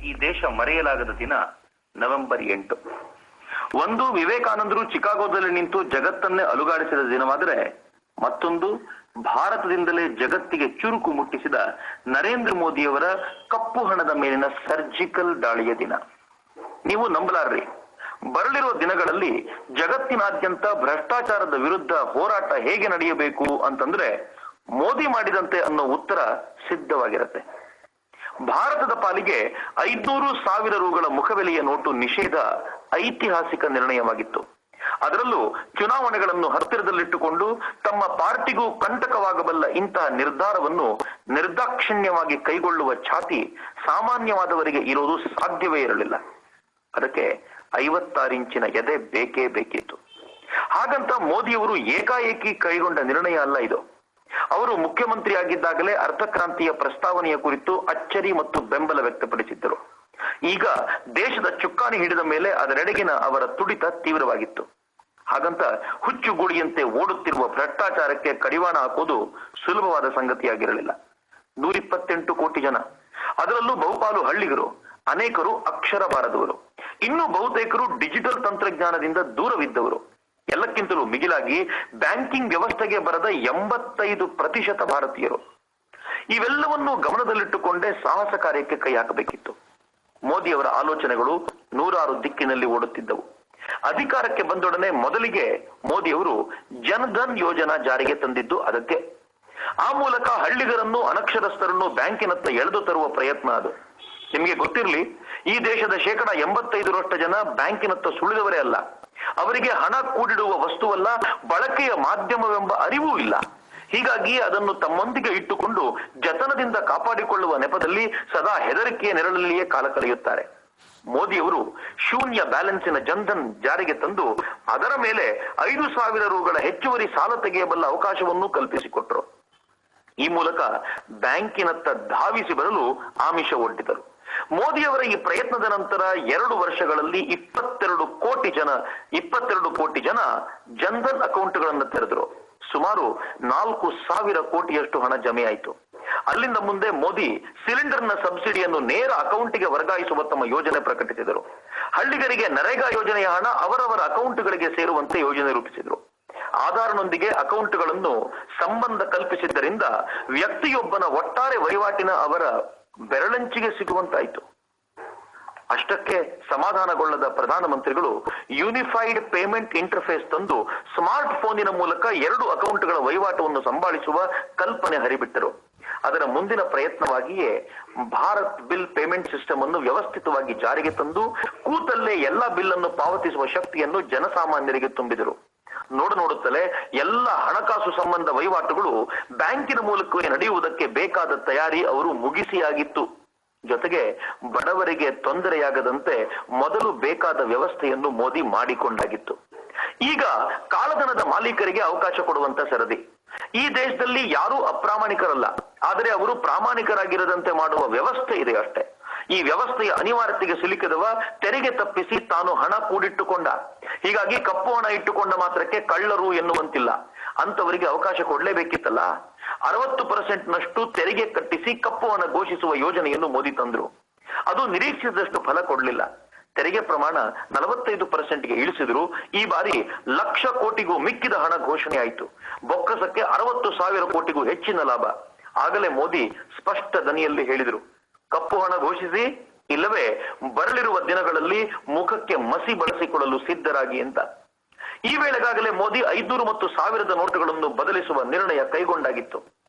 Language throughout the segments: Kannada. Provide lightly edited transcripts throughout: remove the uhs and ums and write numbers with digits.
ಈ ದೇಶ ಮರೆಯಲಾಗದ ದಿನ ನವೆಂಬರ್ 8. ಒಂದು, ವಿವೇಕಾನಂದರು ಚಿಕಾಗೋದಲ್ಲಿ ನಿಂತು ಜಗತ್ತನ್ನೇ ಅಲುಗಾಡಿಸಿದ ದಿನವಾದರೆ, ಮತ್ತೊಂದು ಭಾರತದಿಂದಲೇ ಜಗತ್ತಿಗೆ ಚುರುಕು ಮುಟ್ಟಿಸಿದ ನರೇಂದ್ರ ಮೋದಿಯವರ ಕಪ್ಪು ಹಣದ ಮೇಲಿನ ಸರ್ಜಿಕಲ್ ದಾಳಿಯ ದಿನ. ನೀವು ನಂಬಲಾರ್ರಿ, ಬರಲಿರುವ ದಿನಗಳಲ್ಲಿ ಜಗತ್ತಿನಾದ್ಯಂತ ಭ್ರಷ್ಟಾಚಾರದ ವಿರುದ್ಧ ಹೋರಾಟ ಹೇಗೆ ನಡೆಯಬೇಕು ಅಂತಂದ್ರೆ ಮೋದಿ ಮಾಡಿದಂತೆ ಅನ್ನೋ ಉತ್ತರ ಸಿದ್ಧವಾಗಿರುತ್ತೆ. ಭಾರತದ ಪಾಲಿಗೆ 500,000 ರೂಗಳ ಮುಖಬೆಲೆಯ ನೋಟು ನಿಷೇಧ ಐತಿಹಾಸಿಕ ನಿರ್ಣಯವಾಗಿತ್ತು. ಅದರಲ್ಲೂ ಚುನಾವಣೆಗಳನ್ನು ಹತ್ತಿರದಲ್ಲಿಟ್ಟುಕೊಂಡು ತಮ್ಮ ಪಾರ್ಟಿಗೂ ಕಂಟಕವಾಗಬಲ್ಲ ಇಂತಹ ನಿರ್ಧಾರವನ್ನು ನಿರ್ದಾಕ್ಷಿಣ್ಯವಾಗಿ ಕೈಗೊಳ್ಳುವ ಛಾತಿ ಸಾಮಾನ್ಯವಾದವರಿಗೆ ಇರುವುದು ಸಾಧ್ಯವೇ ಇರಲಿಲ್ಲ. ಅದಕ್ಕೆ 56 ಇಂಚಿನ ಎದೆ ಬೇಕೇ ಬೇಕಿತ್ತು. ಹಾಗಂತ ಮೋದಿಯವರು ಏಕಾಏಕಿ ಕೈಗೊಂಡ ನಿರ್ಣಯ ಅಲ್ಲ ಇದು. ಅವರು ಮುಖ್ಯಮಂತ್ರಿ ಆಗಿದ್ದಾಗಲೇ ಅರ್ಥಕ್ರಾಂತಿಯ ಪ್ರಸ್ತಾವನೆಯ ಕುರಿತು ಅಚ್ಚರಿ ಮತ್ತು ಬೆಂಬಲ ವ್ಯಕ್ತಪಡಿಸಿದ್ದರು. ಈಗ ದೇಶದ ಚುಕ್ಕಾಣಿ ಹಿಡಿದ ಮೇಲೆ ಅದರೆಡೆಗಿನ ಅವರ ತುಡಿತ ತೀವ್ರವಾಗಿತ್ತು. ಹಾಗಂತ ಹುಚ್ಚುಗುಳಿಯಂತೆ ಓಡುತ್ತಿರುವ ಭ್ರಷ್ಟಾಚಾರಕ್ಕೆ ಕಡಿವಾಣ ಹಾಕುವುದು ಸುಲಭವಾದ ಸಂಗತಿಯಾಗಿರಲಿಲ್ಲ. 128 ಕೋಟಿ ಜನ, ಅದರಲ್ಲೂ ಬಹುಪಾಲು ಹಳ್ಳಿಗರು, ಅನೇಕರು ಅಕ್ಷರ ಬಾರದವರು, ಇನ್ನು ಬಹುತೇಕರು ಡಿಜಿಟಲ್ ತಂತ್ರಜ್ಞಾನದಿಂದ ದೂರವಿದ್ದವರು, ಎಲ್ಲಕ್ಕಿಂತಲೂ ಮಿಗಿಲಾಗಿ ಬ್ಯಾಂಕಿಂಗ್ ವ್ಯವಸ್ಥೆಗೆ ಬರದ 85% ಭಾರತೀಯರು. ಇವೆಲ್ಲವನ್ನು ಗಮನದಲ್ಲಿಟ್ಟುಕೊಂಡೇ ಸಾಹಸ ಕಾರ್ಯಕ್ಕೆ ಕೈ ಹಾಕಬೇಕಿತ್ತು. ಮೋದಿಯವರ ಆಲೋಚನೆಗಳು 100 ದಿಕ್ಕಿನಲ್ಲಿ ಓಡುತ್ತಿದ್ದವು. ಅಧಿಕಾರಕ್ಕೆ ಬಂದೊಡನೆ ಮೊದಲಿಗೆ ಮೋದಿಯವರು ಜನಧನ್ ಯೋಜನಾ ಜಾರಿಗೆ ತಂದಿದ್ದು ಅದಕ್ಕೆ. ಆ ಮೂಲಕ ಹಳ್ಳಿಗರನ್ನು, ಅನಕ್ಷರಸ್ಥರನ್ನು ಬ್ಯಾಂಕಿನತ್ತ ಎಳೆದು ತರುವ ಪ್ರಯತ್ನ ಅದು. ನಿಮಗೆ ಗೊತ್ತಿರಲಿ, ಈ ದೇಶದ 85% ಜನ ಬ್ಯಾಂಕಿನತ್ತ ಸುಳಿದವರೇ ಅಲ್ಲ. ಅವರಿಗೆ ಹಣ ಕೂಡಿಡುವ ವಸ್ತುವಲ್ಲ, ಬಳಕೆಯ ಮಾಧ್ಯಮವೆಂಬ ಅರಿವೂ ಇಲ್ಲ. ಹೀಗಾಗಿ ಅದನ್ನು ತಮ್ಮೊಂದಿಗೆ ಇಟ್ಟುಕೊಂಡು ಜತನದಿಂದ ಕಾಪಾಡಿಕೊಳ್ಳುವ ನೆಪದಲ್ಲಿ ಸದಾ ಹೆದರಿಕೆಯ ನೆರಳಲ್ಲಿಯೇ ಕಾಲ ಕಳೆಯುತ್ತಾರೆ. ಮೋದಿಯವರು ಶೂನ್ಯ ಬ್ಯಾಲೆನ್ಸಿನ ಜನ್ಧನ್ ಜಾರಿಗೆ ತಂದು ಅದರ ಮೇಲೆ 5,000 ರೂಗಳ ಹೆಚ್ಚುವರಿ ಸಾಲ ತೆಗೆಯಬಲ್ಲ ಅವಕಾಶವನ್ನು ಕಲ್ಪಿಸಿಕೊಟ್ಟರು. ಈ ಮೂಲಕ ಬ್ಯಾಂಕಿನತ್ತ ಧಾವಿಸಿ ಬರಲು ಆಮಿಷ ಒಡ್ಡಿದರು. ಮೋದಿಯವರ ಈ ಪ್ರಯತ್ನದ ನಂತರ 2 ವರ್ಷಗಳಲ್ಲಿ 22 ಕೋಟಿ ಜನ ಜನ್ಧನ್ ಅಕೌಂಟ್ಗಳನ್ನು ತೆರೆದರು. ಸುಮಾರು 4,000 ಕೋಟಿಯಷ್ಟು ಹಣ ಜಮೆಯಾಯಿತು. ಅಲ್ಲಿಂದ ಮುಂದೆ ಮೋದಿ ಸಿಲಿಂಡರ್ನ ಸಬ್ಸಿಡಿಯನ್ನು ನೇರ ಅಕೌಂಟಿಗೆ ವರ್ಗಾಯಿಸುವ ತಮ್ಮ ಯೋಜನೆ ಪ್ರಕಟಿಸಿದರು. ಹಳ್ಳಿಗರಿಗೆ ನರೇಗಾ ಯೋಜನೆಯ ಹಣ ಅವರವರ ಅಕೌಂಟ್ಗಳಿಗೆ ಸೇರುವಂತೆ ಯೋಜನೆ ರೂಪಿಸಿದರು. ಆಧಾರ್ನೊಂದಿಗೆ ಅಕೌಂಟ್ಗಳನ್ನು ಸಂಬಂಧ ಕಲ್ಪಿಸಿದ್ದರಿಂದ ವ್ಯಕ್ತಿಯೊಬ್ಬನ ಒಟ್ಟಾರೆ ವಹಿವಾಟಿನ ಅವರ ಬೆರಳಂಚಿಗೆ ಸಿಗುವಂತಾಯಿತು. ಅಷ್ಟಕ್ಕೆ ಸಮಾಧಾನಗೊಳ್ಳದ ಪ್ರಧಾನಮಂತ್ರಿಗಳು ಯೂನಿಫೈಡ್ ಪೇಮೆಂಟ್ ಇಂಟರ್ಫೇಸ್ ತಂದು ಸ್ಮಾರ್ಟ್ ಫೋನಿನ ಮೂಲಕ 2 ಅಕೌಂಟ್ಗಳ ವಹಿವಾಟವನ್ನು ಸಂಭಾಳಿಸುವ ಕಲ್ಪನೆ ಹರಿಬಿಟ್ಟರು. ಅದರ ಮುಂದಿನ ಪ್ರಯತ್ನವಾಗಿಯೇ ಭಾರತ್ ಬಿಲ್ ಪೇಮೆಂಟ್ ಸಿಸ್ಟಮ್ ಅನ್ನು ವ್ಯವಸ್ಥಿತವಾಗಿ ಜಾರಿಗೆ ತಂದು ಕೂತಲ್ಲೇ ಎಲ್ಲಾ ಬಿಲ್ ಅನ್ನು ಪಾವತಿಸುವ ಶಕ್ತಿಯನ್ನು ಜನಸಾಮಾನ್ಯರಿಗೆ ತುಂಬಿದರು. ನೋಡುತ್ತಲೇ ಎಲ್ಲ ಹಣಕಾಸು ಸಂಬಂಧ ವಹಿವಾಟುಗಳು ಬ್ಯಾಂಕಿನ ಮೂಲಕವೇ ನಡೆಯುವುದಕ್ಕೆ ಬೇಕಾದ ತಯಾರಿ ಅವರು ಮುಗಿಸಿಯಾಗಿತ್ತು. ಜೊತೆಗೆ ಬಡವರಿಗೆ ತೊಂದರೆಯಾಗದಂತೆ ಮೊದಲು ಬೇಕಾದ ವ್ಯವಸ್ಥೆಯನ್ನು ಮೋದಿ ಮಾಡಿಕೊಂಡಾಗಿತ್ತು. ಈಗ ಕಾಳಧನದ ಮಾಲೀಕರಿಗೆ ಅವಕಾಶ ಕೊಡುವಂತ ಸರದಿ. ಈ ದೇಶದಲ್ಲಿ ಯಾರೂ ಅಪ್ರಾಮಾಣಿಕರಲ್ಲ, ಆದರೆ ಅವರು ಪ್ರಾಮಾಣಿಕರಾಗಿರದಂತೆ ಮಾಡುವ ವ್ಯವಸ್ಥೆ ಇದೆ ಅಷ್ಟೇ. ಈ ವ್ಯವಸ್ಥೆಯ ಅನಿವಾರ್ಯತೆಗೆ ಸಿಲುಕಿದವ ತೆರಿಗೆ ತಪ್ಪಿಸಿ ತಾನು ಹಣ ಕೂಡಿಟ್ಟುಕೊಂಡ. ಹೀಗಾಗಿ ಕಪ್ಪು ಹಣ ಇಟ್ಟುಕೊಂಡ ಮಾತ್ರಕ್ಕೆ ಕಳ್ಳರು ಎನ್ನುವಂತಿಲ್ಲ. ಅಂತವರಿಗೆ ಅವಕಾಶ ಕೊಡ್ಲೇಬೇಕಿತ್ತಲ್ಲ. 60% ತೆರಿಗೆ ಕಟ್ಟಿಸಿ ಕಪ್ಪು ಹಣ ಘೋಷಿಸುವ ಯೋಜನೆಯನ್ನು ಮೋದಿ ತಂದ್ರು. ಅದು ನಿರೀಕ್ಷಿಸಿದಷ್ಟು ಫಲ ಕೊಡಲಿಲ್ಲ. ತೆರಿಗೆ ಪ್ರಮಾಣ 45%ಗೆ ಇಳಿಸಿದ್ರು. ಈ ಬಾರಿ 1,00,000 ಕೋಟಿಗೂ ಮಿಕ್ಕಿದ ಹಣ ಘೋಷಣೆ ಆಯಿತು. ಬೊಕ್ಕಸಕ್ಕೆ 60,000 ಕೋಟಿಗೂ ಹೆಚ್ಚಿನ ಲಾಭ. ಆಗಲೇ ಮೋದಿ ಸ್ಪಷ್ಟ ದನಿಯಲ್ಲಿ ಹೇಳಿದರು, ಕಪ್ಪು ಹಣ ಘೋಷಿಸಿ, ಇಲ್ಲವೇ ಬರಲಿರುವ ದಿನಗಳಲ್ಲಿ ಮುಖಕ್ಕೆ ಮಸಿ ಬಳಸಿಕೊಳ್ಳಲು ಸಿದ್ಧರಾಗಿ ಅಂತ. ಈ ವೇಳೆಗಾಗಲೇ ಮೋದಿ 500 ಮತ್ತು 1000 ನೋಟುಗಳನ್ನು ಬದಲಿಸುವ ನಿರ್ಣಯ ಕೈಗೊಂಡಾಗಿತ್ತು.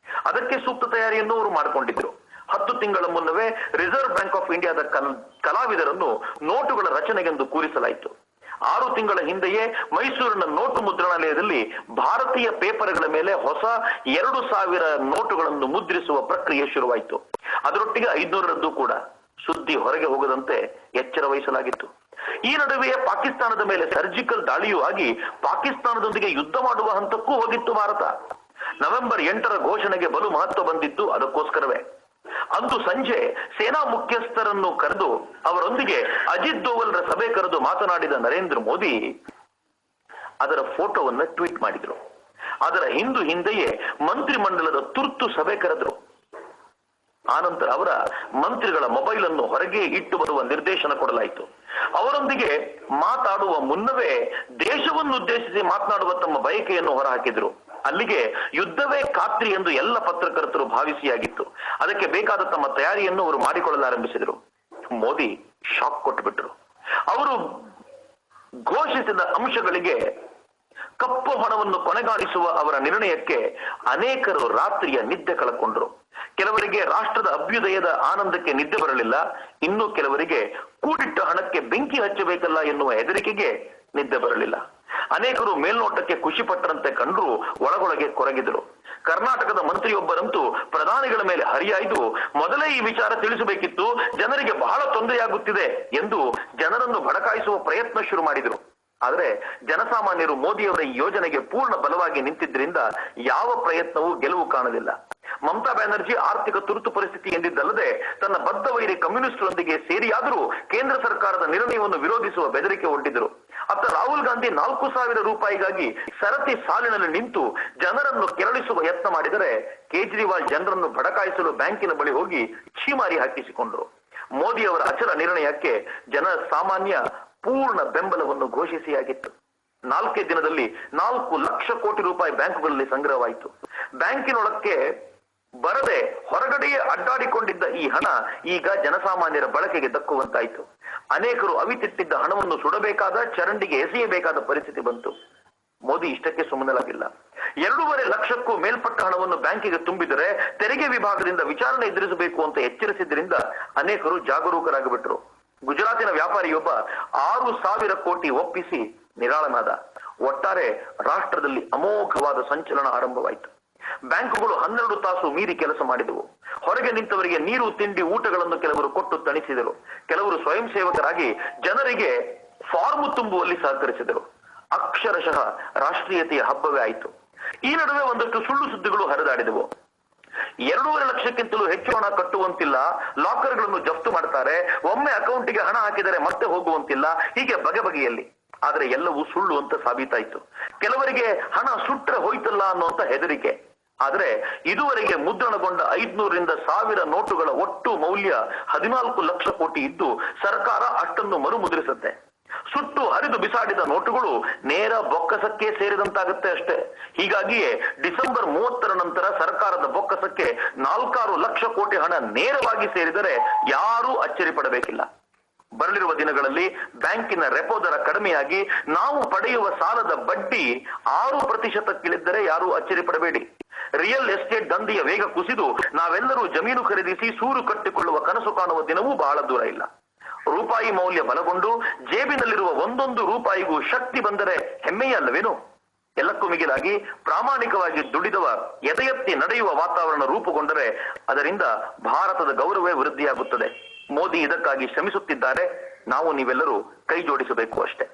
ಅದಕ್ಕೆ ಸೂಕ್ತ ತಯಾರಿಯನ್ನು ಅವರು ಮಾಡಿಕೊಂಡಿದ್ರು. 10 ತಿಂಗಳ ಮುನ್ನವೇ ರಿಸರ್ವ್ ಬ್ಯಾಂಕ್ ಆಫ್ ಇಂಡಿಯಾದ ಕಲಾವಿದರನ್ನು ನೋಟುಗಳ ರಚನೆಗೆಂದು ಕೂರಿಸಲಾಯಿತು. 6 ತಿಂಗಳ ಹಿಂದೆಯೇ ಮೈಸೂರಿನ ನೋಟು ಮುದ್ರಣಾಲಯದಲ್ಲಿ ಭಾರತೀಯ ಪೇಪರ್ಗಳ ಮೇಲೆ ಹೊಸ 2,000 ನೋಟುಗಳನ್ನು ಮುದ್ರಿಸುವ ಪ್ರಕ್ರಿಯೆ ಶುರುವಾಯಿತು. ಅದರೊಟ್ಟಿಗೆ 500ರದ್ದು ಕೂಡ. ಸುದ್ದಿ ಹೊರಗೆ ಹೋಗದಂತೆ ಎಚ್ಚರ ವಹಿಸಲಾಗಿತ್ತು. ಈ ನಡುವೆಯೇ ಪಾಕಿಸ್ತಾನದ ಮೇಲೆ ಸರ್ಜಿಕಲ್ ದಾಳಿಯೂ ಆಗಿ ಪಾಕಿಸ್ತಾನದೊಂದಿಗೆ ಯುದ್ಧ ಮಾಡುವ ಹಂತಕ್ಕೂ ಹೋಗಿತ್ತು ಭಾರತ. ನವೆಂಬರ್ 8ರ ಘೋಷಣೆಗೆ ಬಲು ಮಹತ್ವ ಬಂದಿದ್ದು ಅದಕ್ಕೋಸ್ಕರವೇ. ಅಂದು ಸಂಜೆ ಸೇನಾ ಮುಖ್ಯಸ್ಥರನ್ನು ಕರೆದು ಅವರೊಂದಿಗೆ ಅಜಿತ್ ದೋವಲ್ರ ಸಭೆ ಕರೆದು ಮಾತನಾಡಿದ ನರೇಂದ್ರ ಮೋದಿ ಅದರ ಫೋಟೋವನ್ನು ಟ್ವೀಟ್ ಮಾಡಿದರು. ಅದರ ಹಿಂದೆಯೇ ಮಂತ್ರಿಮಂಡಲದ ತುರ್ತು ಸಭೆ ಕರೆದರು. ಆನಂತರ ಅವರ ಮಂತ್ರಿಗಳ ಮೊಬೈಲ್ ಅನ್ನು ಹೊರಗೆ ಇಟ್ಟು ಬರುವ ನಿರ್ದೇಶನ ಕೊಡಲಾಯಿತು. ಅವರೊಂದಿಗೆ ಮಾತಾಡುವ ಮುನ್ನವೇ ದೇಶವನ್ನು ಉದ್ದೇಶಿಸಿ ಮಾತನಾಡುವ ತಮ್ಮ ಬಯಕೆಯನ್ನು ಹೊರಹಾಕಿದ್ರು. ಅಲ್ಲಿಗೆ ಯುದ್ಧವೇ ಖಾತ್ರಿ ಎಂದು ಎಲ್ಲ ಪತ್ರಕರ್ತರು ಭಾವಿಸಿಯಾಗಿತ್ತು. ಅದಕ್ಕೆ ಬೇಕಾದ ತಮ್ಮ ತಯಾರಿಯನ್ನು ಅವರು ಮಾಡಿಕೊಳ್ಳಲಾರಂಭಿಸಿದರು. ಮೋದಿ ಶಾಕ್ ಕೊಟ್ಟುಬಿಟ್ರು. ಅವರು ಘೋಷಿಸಿದ ಅಂಶಗಳಿಗೆ, ಕಪ್ಪು ಹಣವನ್ನು ಕೊನೆಗಾಣಿಸುವ ಅವರ ನಿರ್ಣಯಕ್ಕೆ ಅನೇಕರು ರಾತ್ರಿಯ ನಿದ್ದೆ ಕಳಕೊಂಡ್ರು. ಕೆಲವರಿಗೆ ರಾಷ್ಟ್ರದ ಅಭ್ಯುದಯದ ಆನಂದಕ್ಕೆ ನಿದ್ದೆ ಬರಲಿಲ್ಲ. ಇನ್ನು ಕೆಲವರಿಗೆ ಕೂಡಿಟ್ಟ ಹಣಕ್ಕೆ ಬೆಂಕಿ ಹಚ್ಚಬೇಕಲ್ಲ ಎನ್ನುವ ಹೆದರಿಕೆಗೆ ನಿದ್ದೆ ಬರಲಿಲ್ಲ. ಅನೇಕರು ಮೇಲ್ನೋಟಕ್ಕೆ ಖುಷಿ ಪಟ್ಟರಂತೆ ಕಂಡ್ರು, ಒಳಗೊಳಗೆ ಕೊರಗಿದರು. ಕರ್ನಾಟಕದ ಮಂತ್ರಿಯೊಬ್ಬರಂತೂ ಪ್ರಧಾನಿಗಳ ಮೇಲೆ ಹರಿಯಾಯ್ದು ಮೊದಲೇ ಈ ವಿಚಾರ ತಿಳಿಸಬೇಕಿತ್ತು, ಜನರಿಗೆ ಬಹಳ ತೊಂದರೆಯಾಗುತ್ತಿದೆ ಎಂದು ಜನರನ್ನು ಭಡಕಾಯಿಸುವ ಪ್ರಯತ್ನ ಶುರು ಮಾಡಿದರು. ಆದರೆ ಜನಸಾಮಾನ್ಯರು ಮೋದಿಯವರ ಈ ಯೋಜನೆಗೆ ಪೂರ್ಣ ಬಲವಾಗಿ ನಿಂತಿದ್ದರಿಂದ ಯಾವ ಪ್ರಯತ್ನವೂ ಗೆಲುವು ಕಾಣಲಿಲ್ಲ. ಮಮತಾ ಬ್ಯಾನರ್ಜಿ ಆರ್ಥಿಕ ತುರ್ತು ಪರಿಸ್ಥಿತಿ ಎಂದಿದ್ದಲ್ಲದೆ ತನ್ನ ಬದ್ಧ ವೈರಿ ಕಮ್ಯುನಿಸ್ಟ್ರೊಂದಿಗೆ ಸೇರಿಯಾದರೂ ಕೇಂದ್ರ ಸರ್ಕಾರದ ನಿರ್ಣಯವನ್ನು ವಿರೋಧಿಸುವ ಬೆದರಿಕೆ ಒಡ್ಡಿದರು. ಅತ್ತ ರಾಹುಲ್ ಗಾಂಧಿ 4,000 ರೂಪಾಯಿಗಾಗಿ ಸರತಿ ಸಾಲಿನಲ್ಲಿ ನಿಂತು ಜನರನ್ನು ಕೆರಳಿಸುವ ಯತ್ನ ಮಾಡಿದರೆ, ಕೇಜ್ರಿವಾಲ್ ಜನರನ್ನು ಭಡಕಾಯಿಸಲು ಬ್ಯಾಂಕಿನ ಬಳಿ ಹೋಗಿ ಛೀಮಾರಿ ಹಾಕಿಸಿಕೊಂಡರು. ಮೋದಿ ಅವರ ಅಚಲ ನಿರ್ಣಯಕ್ಕೆ ಜನಸಾಮಾನ್ಯ ಪೂರ್ಣ ಬೆಂಬಲವನ್ನು ಘೋಷಿಸಿಯಾಗಿತ್ತು. 4 ದಿನದಲ್ಲಿ 4 ಲಕ್ಷ ಕೋಟಿ ರೂಪಾಯಿ ಬ್ಯಾಂಕುಗಳಲ್ಲಿ ಸಂಗ್ರಹವಾಯಿತು. ಬ್ಯಾಂಕಿನೊಳಕ್ಕೆ ಬರದೆ ಹೊರಗಡೆಯೇ ಅಡ್ಡಾಡಿಕೊಂಡಿದ್ದ ಈ ಹಣ ಈಗ ಜನಸಾಮಾನ್ಯರ ಬಳಕೆಗೆ ದಕ್ಕುವಂತಾಯಿತು. ಅನೇಕರು ಅವಿತಿಟ್ಟಿದ್ದ ಹಣವನ್ನು ಸುಡಬೇಕಾದ, ಚರಂಡಿಗೆ ಎಸೆಯಬೇಕಾದ ಪರಿಸ್ಥಿತಿ ಬಂತು. ಮೋದಿ ಇಷ್ಟಕ್ಕೆ ಸುಮ್ಮನಲಾಗಿಲ್ಲ. 2.5 ಲಕ್ಷಕ್ಕೂ ಮೇಲ್ಪಟ್ಟ ಹಣವನ್ನು ಬ್ಯಾಂಕಿಗೆ ತುಂಬಿದರೆ ತೆರಿಗೆ ವಿಭಾಗದಿಂದ ವಿಚಾರಣೆ ಎದುರಿಸಬೇಕು ಅಂತ ಎಚ್ಚರಿಸಿದ್ರಿಂದ ಅನೇಕರು ಜಾಗರೂಕರಾಗಿಬಿಟ್ರು. ಗುಜರಾತಿನ ವ್ಯಾಪಾರಿಯೊಬ್ಬ 6,000 ಕೋಟಿ ಒಪ್ಪಿಸಿ ನಿರಾಳನಾದ. ಒಟ್ಟಾರೆ ರಾಷ್ಟ್ರದಲ್ಲಿ ಅಮೋಘವಾದ ಸಂಚಲನ ಆರಂಭವಾಯಿತು. ಬ್ಯಾಂಕುಗಳು 12 ತಾಸು ಮೀರಿ ಕೆಲಸ ಮಾಡಿದವು. ಹೊರಗೆ ನಿಂತವರಿಗೆ ನೀರು, ತಿಂಡಿ, ಊಟಗಳನ್ನು ಕೆಲವರು ಕೊಟ್ಟು ತಣಿಸಿದರು. ಕೆಲವರು ಸ್ವಯಂ ಸೇವಕರಾಗಿ ಜನರಿಗೆ ಫಾರ್ಮ್ ತುಂಬುವಲ್ಲಿ ಸಹಕರಿಸಿದರು. ಅಕ್ಷರಶಃ ರಾಷ್ಟ್ರೀಯತೆಯ ಹಬ್ಬವೇ ಆಯಿತು. ಈ ನಡುವೆ ಒಂದಷ್ಟು ಸುಳ್ಳು ಸುದ್ದಿಗಳು ಹರಿದಾಡಿದವು. 2.5 ಲಕ್ಷಕ್ಕಿಂತಲೂ ಹೆಚ್ಚು ಹಣ ಕಟ್ಟುವಂತಿಲ್ಲ, ಲಾಕರ್ಗಳನ್ನು ಜಪ್ತು ಮಾಡ್ತಾರೆ, ಒಮ್ಮೆ ಅಕೌಂಟಿಗೆ ಹಣ ಹಾಕಿದರೆ ಮತ್ತೆ ಹೋಗುವಂತಿಲ್ಲ, ಹೀಗೆ ಬಗೆ ಬಗೆಯಲ್ಲಿ. ಆದರೆ ಎಲ್ಲವೂ ಸುಳ್ಳು ಅಂತ ಸಾಬೀತಾಯಿತು. ಕೆಲವರಿಗೆ ಹಣ ಸುಟ್ರೆ ಹೋಯ್ತಲ್ಲ ಅನ್ನುವಂತ ಹೆದರಿಕೆ. ಆದರೆ ಇದುವರೆಗೆ ಮುದ್ರಣಗೊಂಡ 500ರಿಂದ 1000 ನೋಟುಗಳ ಒಟ್ಟು ಮೌಲ್ಯ 14 ಲಕ್ಷ ಕೋಟಿ ಇದ್ದು ಸರ್ಕಾರ ಅಷ್ಟನ್ನು ಮರುಮುದ್ರಿಸುತ್ತೆ. ಸುಟ್ಟು ಹರಿದು ಬಿಸಾಡಿದ ನೋಟುಗಳು ನೇರ ಬೊಕ್ಕಸಕ್ಕೆ ಸೇರಿದಂತಾಗುತ್ತೆ ಅಷ್ಟೇ. ಹೀಗಾಗಿಯೇ ಡಿಸೆಂಬರ್ 30ರ ನಂತರ ಸರ್ಕಾರದ ಬೊಕ್ಕಸಕ್ಕೆ 4-6 ಲಕ್ಷ ಕೋಟಿ ಹಣ ನೇರವಾಗಿ ಸೇರಿದರೆ ಯಾರೂ ಅಚ್ಚರಿ ಪಡಬೇಕಿಲ್ಲ. ಬರಲಿರುವ ದಿನಗಳಲ್ಲಿ ಬ್ಯಾಂಕಿನ ರೆಪೋ ದರ ಕಡಿಮೆಯಾಗಿ ನಾವು ಪಡೆಯುವ ಸಾಲದ ಬಡ್ಡಿ 6%ಕ್ಕಿಳಿದ್ದರೆ ಯಾರೂ ಅಚ್ಚರಿ ಪಡಬೇಡಿ. ರಿಯಲ್ ಎಸ್ಟೇಟ್ ದಂಧೆಯ ವೇಗ ಕುಸಿದು ನಾವೆಲ್ಲರೂ ಜಮೀನು ಖರೀದಿಸಿ ಸೂರು ಕಟ್ಟಿಕೊಳ್ಳುವ ಕನಸು ಕಾಣುವ ದಿನವೂ ಬಹಳ ದೂರ ಇಲ್ಲ. ರೂಪಾಯಿ ಮೌಲ್ಯ ಬಲಗೊಂಡು ಜೇಬಿನಲ್ಲಿರುವ 1 ರೂಪಾಯಿಗೂ ಶಕ್ತಿ ಬಂದರೆ ಹೆಮ್ಮೆಯೇ ಅಲ್ಲವೇನು? ಎಲ್ಲಕ್ಕೂ ಮಿಗಿಲಾಗಿ ಪ್ರಾಮಾಣಿಕವಾಗಿ ದುಡಿದವ ಎದೆಯೆತ್ತಿ ನಡೆಯುವ ವಾತಾವರಣ ರೂಪುಗೊಂಡರೆ ಅದರಿಂದ ಭಾರತದ ಗೌರವವೇ ವೃದ್ಧಿಯಾಗುತ್ತದೆ. ಮೋದಿ ಇದಕ್ಕಾಗಿ ಶ್ರಮಿಸುತ್ತಿದ್ದಾರೆ. ನಾವು ನೀವೆಲ್ಲರೂ ಕೈ ಜೋಡಿಸಬೇಕು ಅಷ್ಟೇ.